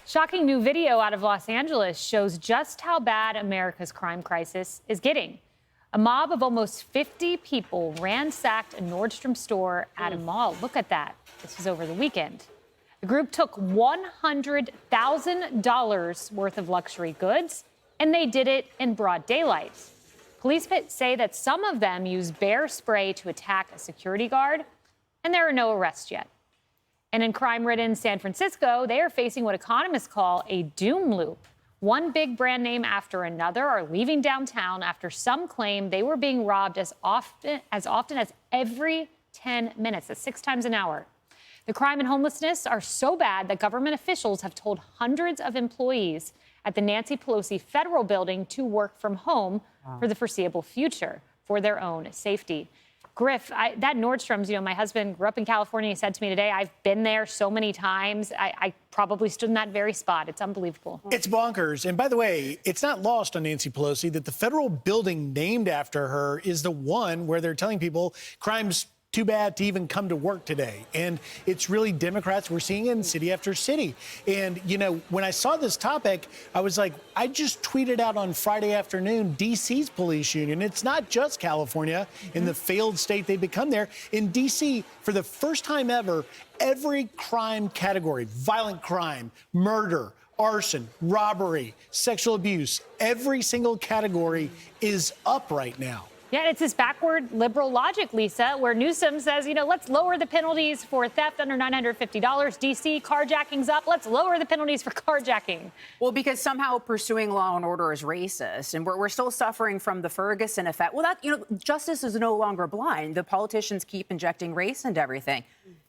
Shocking new video out of Los Angeles shows just how bad America's crime crisis is getting. A mob of almost 50 people ransacked a Nordstrom store at a mall. Look at that. This was over the weekend. The group took $100,000 worth of luxury goods, and they did it in broad daylight. Police say that some of them used bear spray to attack a security guard, and there are no arrests yet. And in crime-ridden San Francisco, they are facing what economists call a doom loop. One big brand name after another are leaving downtown after some claim they were being robbed as often as every 10 minutes. That's 6 times an hour. The crime and homelessness are so bad that government officials have told hundreds of employees at the Nancy Pelosi federal building to work from home for the foreseeable future for their own safety. Griff, that Nordstrom's, my husband grew up in California. He said to me today, I've been there so many times. I probably stood in that very spot. It's unbelievable. It's bonkers. And by the way, it's not lost on Nancy Pelosi that the federal building named after her is the one where they're telling people crime's too bad to even come to work today. And it's really Democrats we're seeing in city after city. And, when I saw this topic, I was like, I just tweeted out on Friday afternoon, D.C.'s police union. It's not just California in the failed state they become there. In D.C., for the first time ever, every crime category, violent crime, murder, arson, robbery, sexual abuse, every single category is up right now. Yeah, it's this backward liberal logic, Lisa, where Newsom says, let's lower the penalties for theft under $950. D.C. carjacking's up. Let's lower the penalties for carjacking. Well, because somehow pursuing law and order is racist, and we're still suffering from the Ferguson effect. Well, justice is no longer blind. The politicians keep injecting race into everything.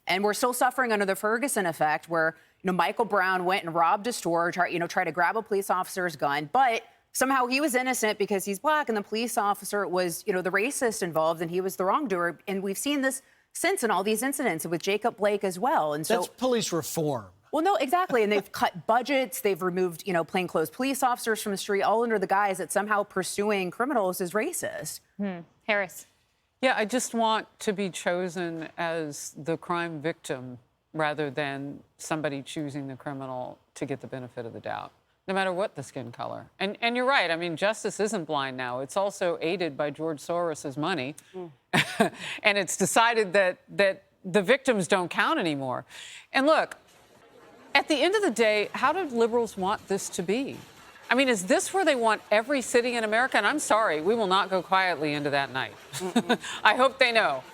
And we're still suffering under the Ferguson effect, where, Michael Brown went and robbed a store, tried to grab a police officer's gun, but somehow he was innocent because he's black, and the police officer was, the racist involved, and he was the wrongdoer. And we've seen this since in all these incidents with Jacob Blake as well. And so that's police reform. Well, no, exactly. And they've cut budgets. They've removed, plainclothes police officers from the street, all under the guise that somehow pursuing criminals is racist. Harris. Yeah, I just want to be chosen as the crime victim rather than somebody choosing the criminal to get the benefit of the doubt, no matter what the skin color. And you're right. I mean, justice isn't blind now. It's also aided by George Soros's money. And it's decided that the victims don't count anymore. And look, at the end of the day, how do liberals want this to be? I mean, is this where they want every city in America? And I'm sorry, we will not go quietly into that night. I hope they know.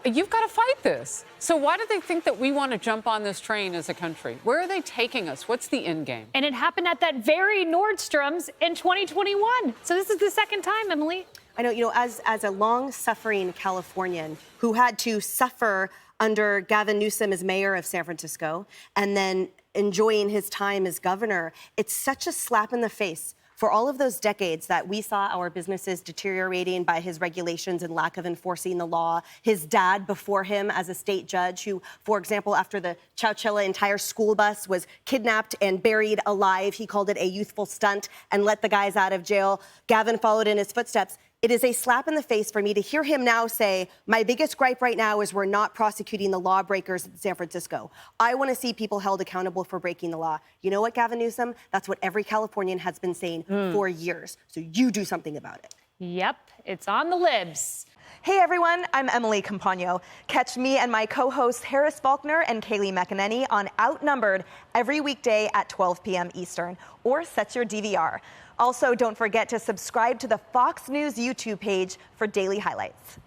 You've got to fight this. So why do they think that we want to jump on this train as a country? Where are they taking us? What's the end game? And it happened at that very Nordstrom's in 2021. So this is the second time, Emily. I know, as a long-suffering Californian who had to suffer under Gavin Newsom as mayor of San Francisco and then enjoying his time as governor, it's such a slap in the face for all of those decades that we saw our businesses deteriorating by his regulations and lack of enforcing the law. His dad before him as a state judge who, for example, after the Chowchilla entire school bus was kidnapped and buried alive, he called it a youthful stunt and let the guys out of jail. Gavin followed in his footsteps. It is a slap in the face for me to hear him now say, my biggest gripe right now is we're not prosecuting the lawbreakers in San Francisco. I want to see people held accountable for breaking the law. You know what, Gavin Newsom? That's what every Californian has been saying for years. So you do something about it. Yep, it's on the libs. Hey everyone, I'm Emily Campagno. Catch me and my co-hosts Harris Faulkner and Kaylee McEnany on Outnumbered every weekday at 12 p.m. Eastern, or set your DVR. Also, don't forget to subscribe to the Fox News YouTube page for daily highlights.